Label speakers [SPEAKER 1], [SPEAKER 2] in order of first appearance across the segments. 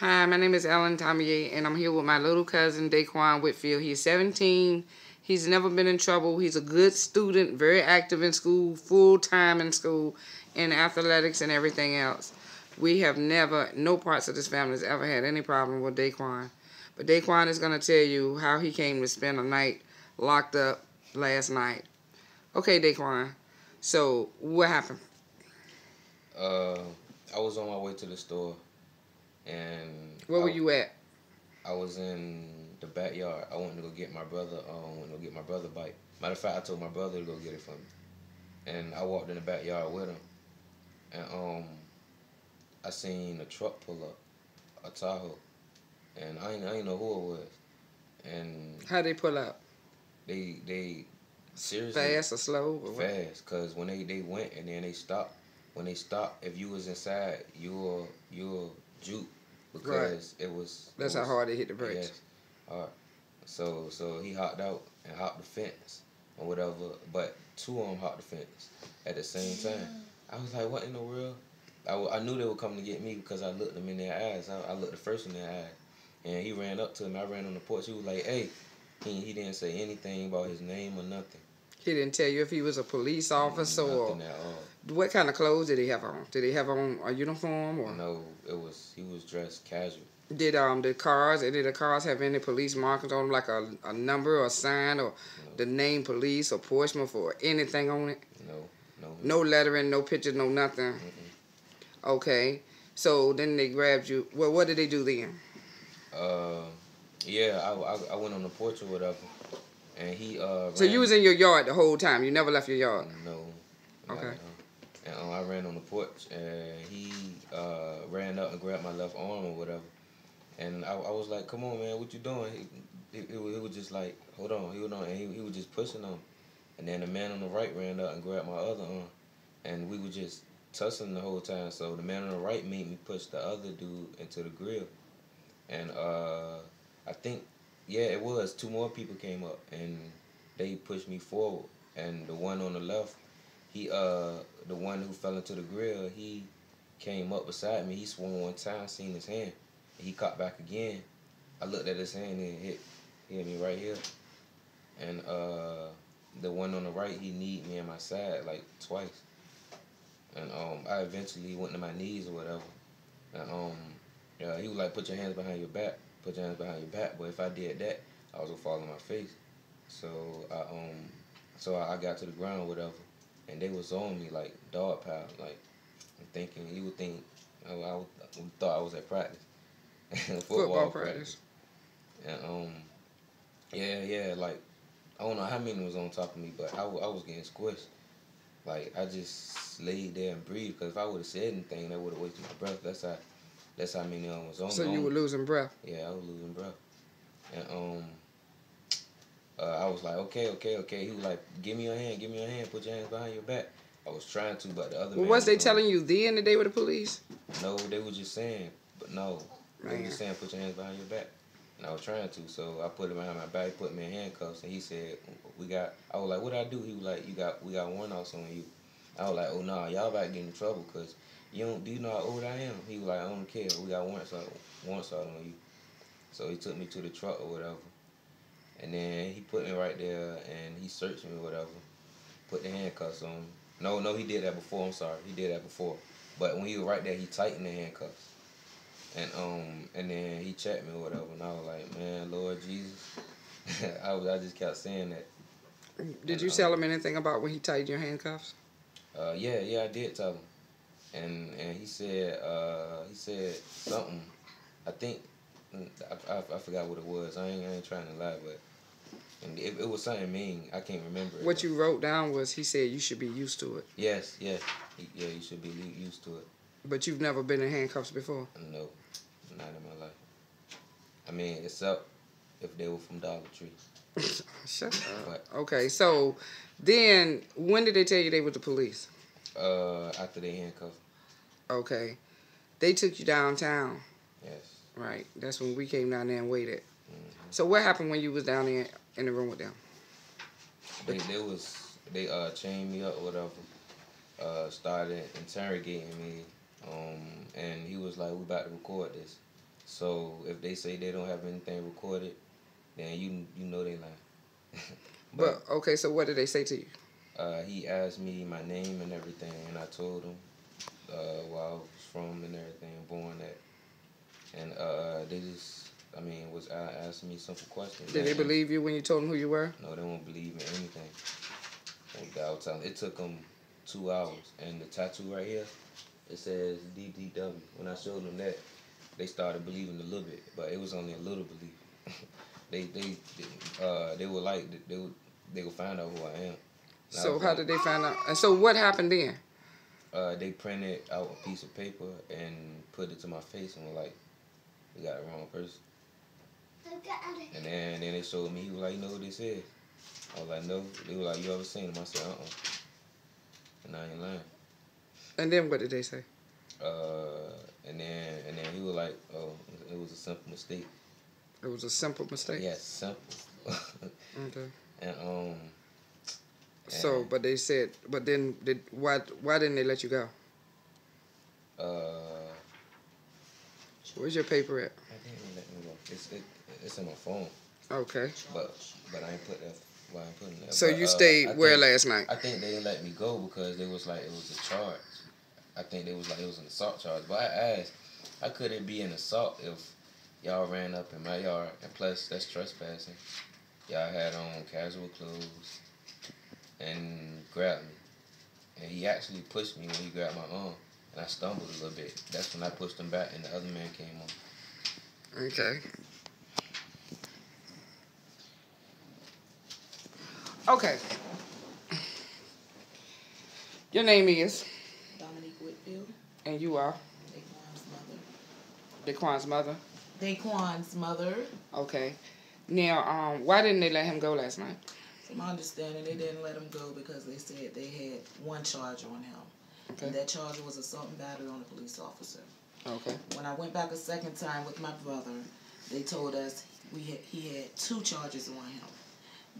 [SPEAKER 1] Hi, my name is Ellen Tomier, and I'm here with my little cousin, Daquan Whitfield. He's 17. He's never been in trouble. He's a good student, very active in school, full-time in school, in athletics and everything else. We have never, no parts of this family has ever had any problem with Daquan. But Daquan is going to tell you how he came to spend a night locked up last night. Okay, Daquan. So, what happened?
[SPEAKER 2] I was on my way to the store, and
[SPEAKER 1] Where were you at?
[SPEAKER 2] I was in the backyard. I wanted to go get my brother. Went to go get my brother bike. Matter of fact, I told my brother to go get it for me, and I walked in the backyard with him, and I seen a truck pull up, a Tahoe, and I ain't know who it was, and
[SPEAKER 1] How they pull up?
[SPEAKER 2] they seriously
[SPEAKER 1] Fast or slow? Or
[SPEAKER 2] fast, cause when they went and then they stopped. When they stopped, if you was inside, you'll juke because
[SPEAKER 1] Right.
[SPEAKER 2] it was.
[SPEAKER 1] That's how hard they hit the brakes.
[SPEAKER 2] Yes, hard. So he hopped out and hopped the fence or whatever, but two of them hopped the fence at the same time. I was like, what in the world? I knew they were coming to get me because I looked them in their eyes. I looked the first in their eyes, and he ran up to him. I ran on the porch. He was like, hey. He didn't say anything about his name or nothing.
[SPEAKER 1] He didn't tell you if he was a police officer or
[SPEAKER 2] nothing at all.
[SPEAKER 1] What kind of clothes did he have on? Did he have on a uniform or?
[SPEAKER 2] No, he was dressed casual.
[SPEAKER 1] Did the cars have any police markings on them, like a number or a sign or
[SPEAKER 2] No.
[SPEAKER 1] the name police or Portsmouth or anything on it?
[SPEAKER 2] No.
[SPEAKER 1] No lettering, no pictures, no nothing. Okay, so then they grabbed you. Well, what did they do then?
[SPEAKER 2] Yeah, I went on the porch or whatever, and he
[SPEAKER 1] So you was in your yard the whole time. You never left your yard.
[SPEAKER 2] No.
[SPEAKER 1] Okay.
[SPEAKER 2] And I ran on the porch, and he ran up and grabbed my left arm or whatever, and I was like, "Come on, man, what you doing?" He was just like, "Hold on, and he was just pushing on, and then the man on the right ran up and grabbed my other arm, and we were just tussling the whole time. So the man on the right made me push the other dude into the grill, and I think, yeah, it was. Two more people came up, and they pushed me forward. And the one on the left, the one who fell into the grill, he came up beside me. He swung one time, seen his hand. He caught back again. I looked at his hand, and it hit me right here. And the one on the right, he kneed me in my side like twice. And I eventually went to my knees or whatever. And he was like, "Put your hands behind your back. Put your hands behind your back." But if I did that, I was gonna fall on my face. So I got to the ground, or whatever, and they was on me like dog pound. Like, I'm thinking you would think I thought I was at practice, football practice. And yeah, like I don't know how many was on top of me, but I was getting squished. Like, I just laid there and breathed, because if I would have said anything, that would have wasted my breath. That's how many of them was on me.
[SPEAKER 1] So you were losing breath?
[SPEAKER 2] Yeah, I was losing breath. And I was like, okay. He was like, give me your hand, put your hands behind your back. I was trying to, but the other man
[SPEAKER 1] was they telling you then that they were the police?
[SPEAKER 2] No, they were just saying, but no.
[SPEAKER 1] Man.
[SPEAKER 2] They were just saying, put your hands behind your back. And I was trying to, so I put it behind my back, put me in handcuffs, and he said, I was like, what did I do? He was like, we got warrants on you. I was like, oh, no, y'all about to get in trouble, because do you know how old I am? He was like, I don't care, we got warrants out on you. So he took me to the truck or whatever, and then he put me right there, and he searched me or whatever, put the handcuffs on me. No, he did that before, I'm sorry, he did that before. But when he was right there, he tightened the handcuffs. And then he checked me or whatever, and I was like, man, Lord Jesus. I just kept saying that.
[SPEAKER 1] Did you tell him anything about when he tightened your handcuffs?
[SPEAKER 2] Yeah, I did tell him. And he said something. I think I forgot what it was. I ain't trying to lie, but it was something mean. I can't remember it.
[SPEAKER 1] What you wrote down was he said you should be used to it.
[SPEAKER 2] Yes. You should be used to it.
[SPEAKER 1] But you've never been in handcuffs before?
[SPEAKER 2] No, not in my life. I mean, except if they were from Dollar Tree.
[SPEAKER 1] Shut up. But, okay, so then when did they tell you they were the police?
[SPEAKER 2] After they handcuffed.
[SPEAKER 1] Okay. They took you downtown.
[SPEAKER 2] Yes.
[SPEAKER 1] Right. That's when we came down there and waited.
[SPEAKER 2] Mm-hmm.
[SPEAKER 1] So what happened when you was down there in the room with them?
[SPEAKER 2] They chained me up or whatever. Started interrogating me. And he was like, we about to record this. So if they say they don't have anything recorded, then you know they lying.
[SPEAKER 1] But okay, so what did they say to you?
[SPEAKER 2] He asked me my name and everything, and I told him where I was from and everything, born at. And they just, was asking me simple questions.
[SPEAKER 1] Did they believe you when you told them who you were?
[SPEAKER 2] No, they won't believe in anything. I was telling, it took them 2 hours, and the tattoo right here, it says DDW. When I showed them that, they started believing a little bit, but it was only a little belief. They were like they would find out who I am.
[SPEAKER 1] So how did they find out? And so what happened then?
[SPEAKER 2] They printed out a piece of paper and put it to my face and were like, "You got the wrong person." And then they showed me. He was like, "You know who this is?" I was like, "No." They were like, "You ever seen him?" I said, And I ain't lying.
[SPEAKER 1] And then what did they say?
[SPEAKER 2] And then he was like, "Oh, it was a simple mistake."
[SPEAKER 1] It was a simple mistake.
[SPEAKER 2] Yes, simple.
[SPEAKER 1] Okay.
[SPEAKER 2] And
[SPEAKER 1] So, but they said, but then why didn't they let you go? Where's your paper at?
[SPEAKER 2] I didn't let me go. It's in my phone.
[SPEAKER 1] Okay.
[SPEAKER 2] But I ain't put that. Well, I ain't putting that.
[SPEAKER 1] So
[SPEAKER 2] but,
[SPEAKER 1] you stayed where last night?
[SPEAKER 2] I think they didn't let me go because they was like it was a charge. I think they was like it was an assault charge. But I asked, how could it be an assault if y'all ran up in my yard, and plus that's trespassing. Y'all had on casual clothes and grabbed me. And he actually pushed me when he grabbed my arm, and I stumbled a little bit. That's when I pushed him back, and the other man came on.
[SPEAKER 1] Okay. Okay. Your name is?
[SPEAKER 3] Daquan Whitfield.
[SPEAKER 1] And you are?
[SPEAKER 3] Daquan's mother.
[SPEAKER 1] Daquan's mother?
[SPEAKER 3] Daquan's mother.
[SPEAKER 1] Okay. Now, why didn't they let him go last night?
[SPEAKER 3] From my understanding, they didn't let him go because they said they had one charge on him.
[SPEAKER 1] Okay.
[SPEAKER 3] And that charge was assault and battery on a police officer.
[SPEAKER 1] Okay.
[SPEAKER 3] When I went back a second time with my brother, they told us he had 2 charges on him.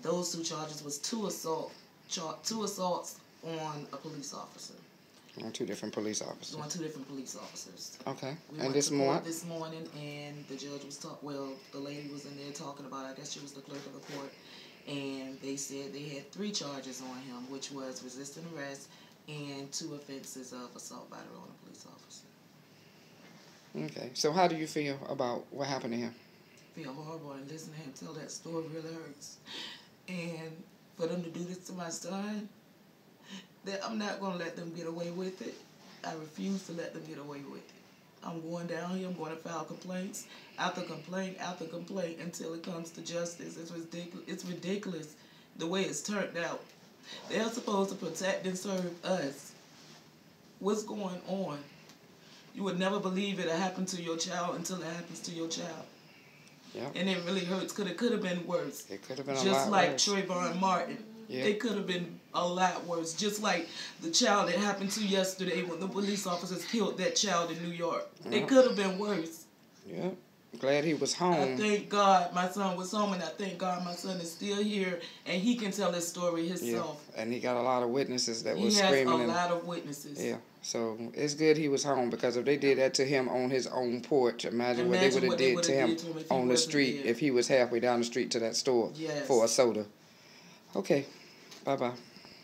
[SPEAKER 3] Those 2 charges was 2 assaults on a police officer.
[SPEAKER 1] On 2 different police officers.
[SPEAKER 3] On 2 different police officers.
[SPEAKER 1] Okay.
[SPEAKER 3] We
[SPEAKER 1] And
[SPEAKER 3] went to court
[SPEAKER 1] this
[SPEAKER 3] this morning, and the judge was the lady was in there talking about, I guess she was the clerk of the court, and they said they had 3 charges on him, which was resisting arrest and 2 offenses of assault battery on a police officer.
[SPEAKER 1] Okay. So how do you feel about what happened to him?
[SPEAKER 3] I feel horrible, and listening to him tell that story really hurts. And for them to do this to my son, that I'm not going to let them get away with it. I refuse to let them get away with it. I'm going down here. I'm going to file complaints after complaint after complaint until it comes to justice. It's ridiculous. It's ridiculous the way it's turned out. They're supposed to protect and serve us. What's going on? You would never believe it happened to your child until it happens to your child.
[SPEAKER 1] Yeah.
[SPEAKER 3] And it really hurts because it could have been worse.
[SPEAKER 1] It could have been a lot
[SPEAKER 3] Just like
[SPEAKER 1] worse.
[SPEAKER 3] Trayvon Martin.
[SPEAKER 1] Yeah.
[SPEAKER 3] It could have been a lot worse. Just like the child that happened to yesterday when the police officers killed that child in New York.
[SPEAKER 1] Yeah.
[SPEAKER 3] It could have been worse.
[SPEAKER 1] Yeah. Glad he was home.
[SPEAKER 3] I thank God my son was home, and I thank God my son is still here, and he can tell his story himself.
[SPEAKER 1] Yeah. And he got a lot of witnesses that was
[SPEAKER 3] He has
[SPEAKER 1] screaming.
[SPEAKER 3] a lot of witnesses.
[SPEAKER 1] Yeah. So it's good he was home, because if they did that to him on his own porch, imagine what they would have did to him on the street if he was halfway down the street to that store
[SPEAKER 3] Yes.
[SPEAKER 1] for a soda. Okay. Bye-bye.